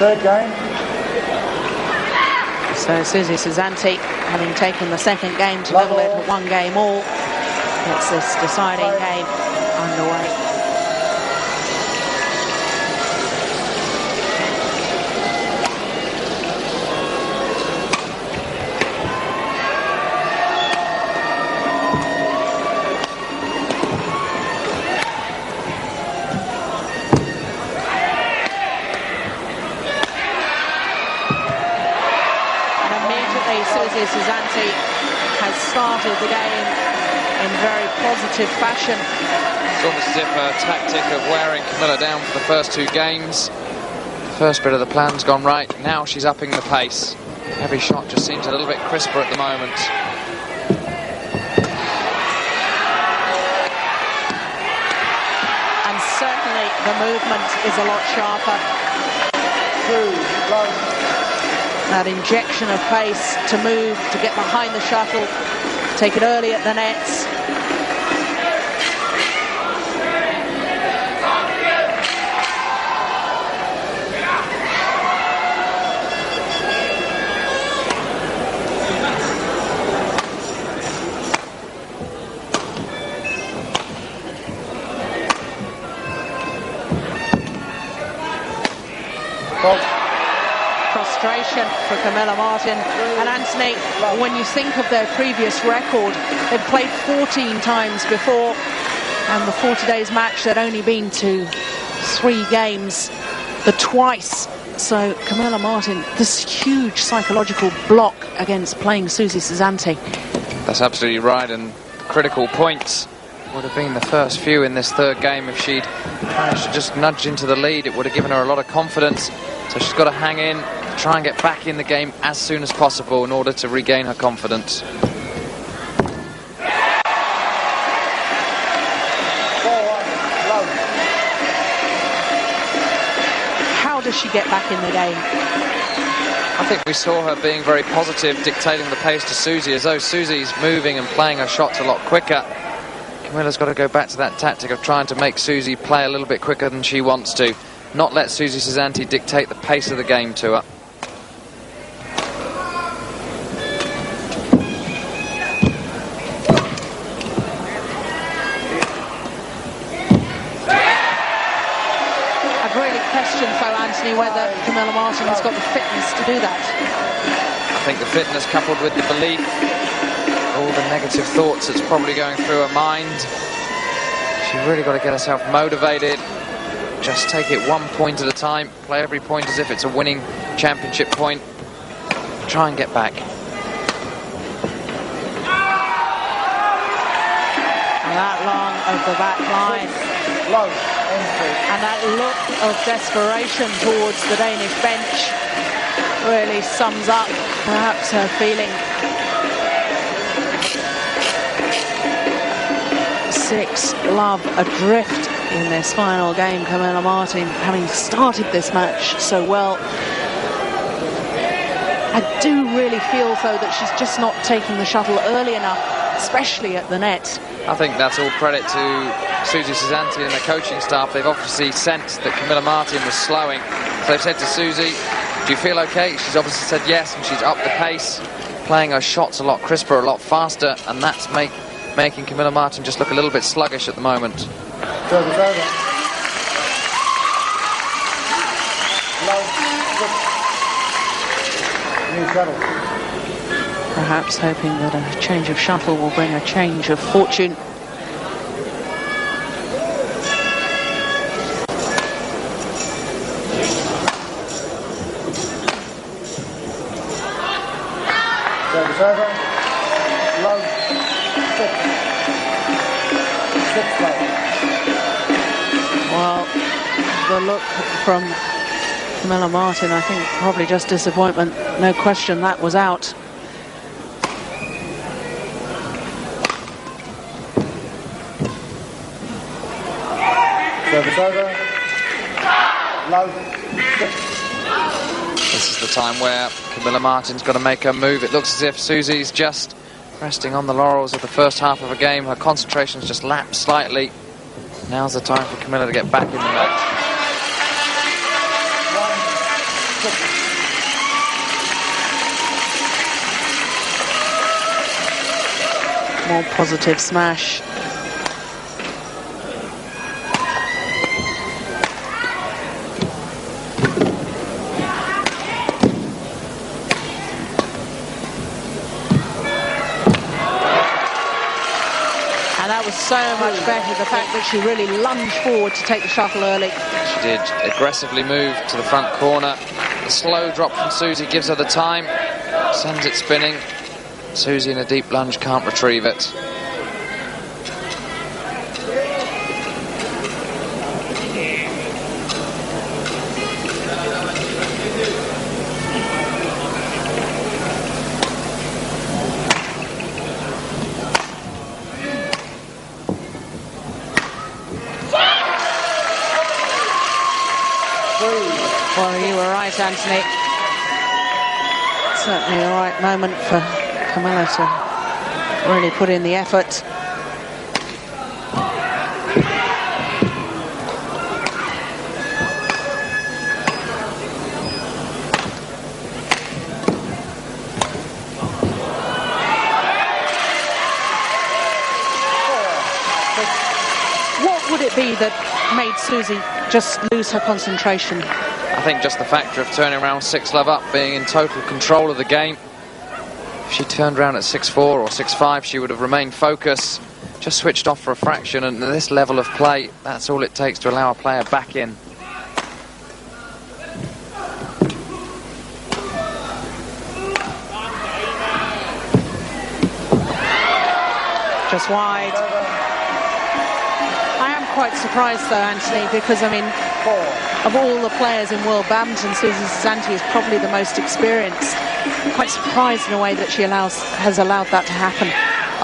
third game. So Susi Susanti, having taken the second game to level it at 1 game all, gets this deciding game underway. Susi Susanti has started the game in very positive fashion. It's almost as if her tactic of wearing Camilla down for the first 2 games, the first bit of the plan's gone right. Now she's upping the pace. Every shot just seems a little bit crisper at the moment. And certainly the movement is a lot sharper. That injection of pace to move, to get behind the shuttle, take it early at the nets. Frustration for Camilla Martin. And Anthony, when you think of their previous record, they'd played 14 times before, and the 40 days match they'd only been to 3 games, the twice. So Camilla Martin, this huge psychological block against playing Susi Susanti. That's absolutely right, and critical points would have been the first few in this third game. If she'd managed to just nudge into the lead, it would have given her a lot of confidence. So she's got to hang in, try and get back in the game as soon as possible in order to regain her confidence. How does she get back in the game? I think we saw her being very positive, dictating the pace to Susi, as though Susi's moving and playing her shots a lot quicker. Camilla's got to go back to that tactic of trying to make Susi play a little bit quicker than she wants to. Not let Susi Susanti dictate the pace of the game to her. I'd really question, though, Anthony, whether Camilla Martin has got the fitness to do that. I think the fitness coupled with the belief, all the negative thoughts that's probably going through her mind. She's really got to get herself motivated. Just take it 1 point at a time. Play every point as if it's a winning championship point. Try and get back. And that long of the back line. And that look of desperation towards the Danish bench really sums up perhaps her feeling. 6-love adrift in this final game. Camilla Martin, having started this match so well, I do really feel, though, that she's just not taking the shuttle early enough, especially at the net. I think that's all credit to Susi Susanti and the coaching staff. They've obviously sensed that Camilla Martin was slowing. So they've said to Susi, do you feel okay? She's obviously said yes, and she's upped the pace, playing her shots a lot crisper, a lot faster, and that's making Camilla Martin just look a little bit sluggish at the moment. Service over. New shuttle. Perhaps hoping that a change of shuttle will bring a change of fortune. Service over. Low. 6 low. Well, the look from Camilla Martin, I think probably just disappointment. No question that was out. Service over. Low. 6. This is the time where Camilla Martin's got to make her move. It looks as if Susi's just resting on the laurels of the first half of a game. Her concentration's just lapsed slightly. Now's the time for Camilla to get back in the match. More positive smash. And that was so much better, the fact that she really lunged forward to take the shuttle early. She did aggressively move to the front corner. The slow drop from Susi gives her the time, sends it spinning. Susi in a deep lunge can't retrieve it. Well, you were right, Anthony. Certainly the right moment for Camilla to really put in the effort. What would it be that made Susi just lose her concentration? I think just the factor of turning around 6-love up, being in total control of the game. If she turned around at 6-4 or 6-5, she would have remained focused, just switched off for a fraction, and at this level of play, that's all it takes to allow a player back in. Just wide. I am quite surprised though, Anthony, because I mean, of all the players in world badminton, Susi Susanti is probably the most experienced. I'm quite surprised in a way that she has allowed that to happen.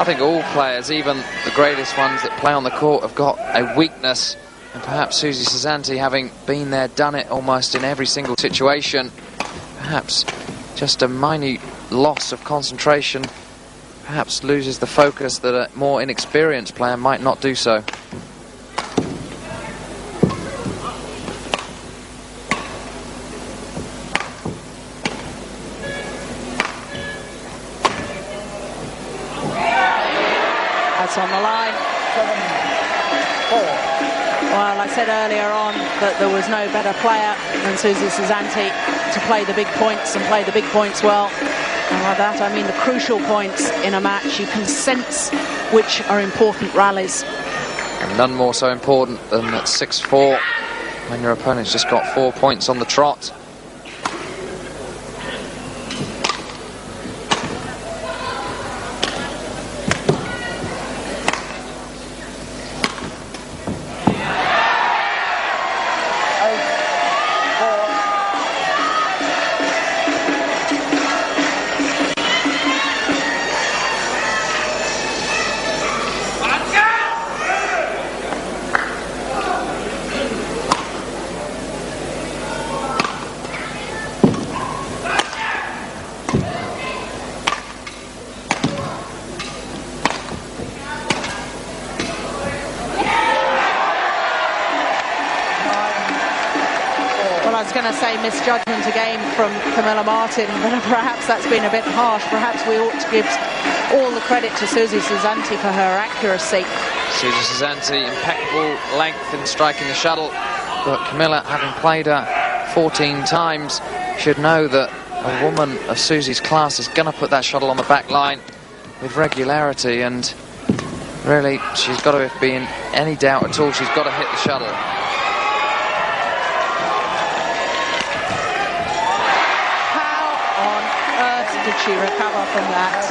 I think all players, even the greatest ones that play on the court, have got a weakness, and perhaps Susi Susanti, having been there, done it almost in every single situation, perhaps just a minute loss of concentration, perhaps loses the focus that a more inexperienced player might not do so. That's on the line. 7-4. Well, I said earlier on that there was no better player than Susi Susanti to play the big points and play the big points well. And by that I mean the crucial points in a match. You can sense which are important rallies. And none more so important than at 6-4, when your opponent's just got 4 points on the trot. Misjudgment again from Camilla Martin, but perhaps that's been a bit harsh. Perhaps we ought to give all the credit to Susi Susanti for her accuracy. Susi Susanti, impeccable length in striking the shuttle, but Camilla, having played her 14 times, should know that a woman of Susi's class is going to put that shuttle on the back line with regularity, and really, she's got to be in any doubt at all, she's got to hit the shuttle. Did she recover from that?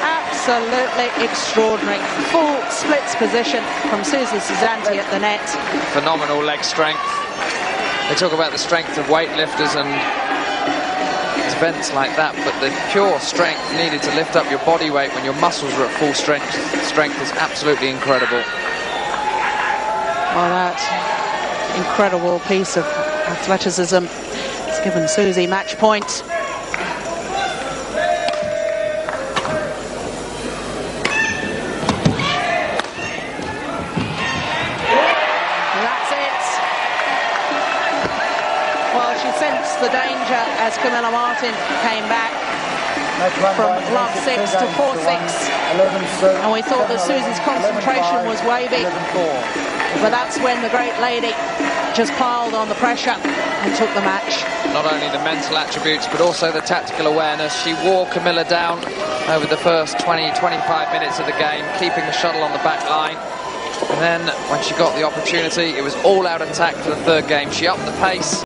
Absolutely extraordinary. Full splits position from Susi Susanti at the net. Phenomenal leg strength. They talk about the strength of weightlifters and events like that, but the pure strength needed to lift up your body weight when your muscles are at full strength is absolutely incredible. Well, that incredible piece of athleticism has given Susi match point. The danger as Camilla Martin came back, from love 6 to 4-6. And we thought that Susi's concentration was wavy. But that's when the great lady just piled on the pressure and took the match. Not only the mental attributes, but also the tactical awareness. She wore Camilla down over the first 20-25 minutes of the game, keeping the shuttle on the back line. And then when she got the opportunity, it was all out attack for the third game. She upped the pace.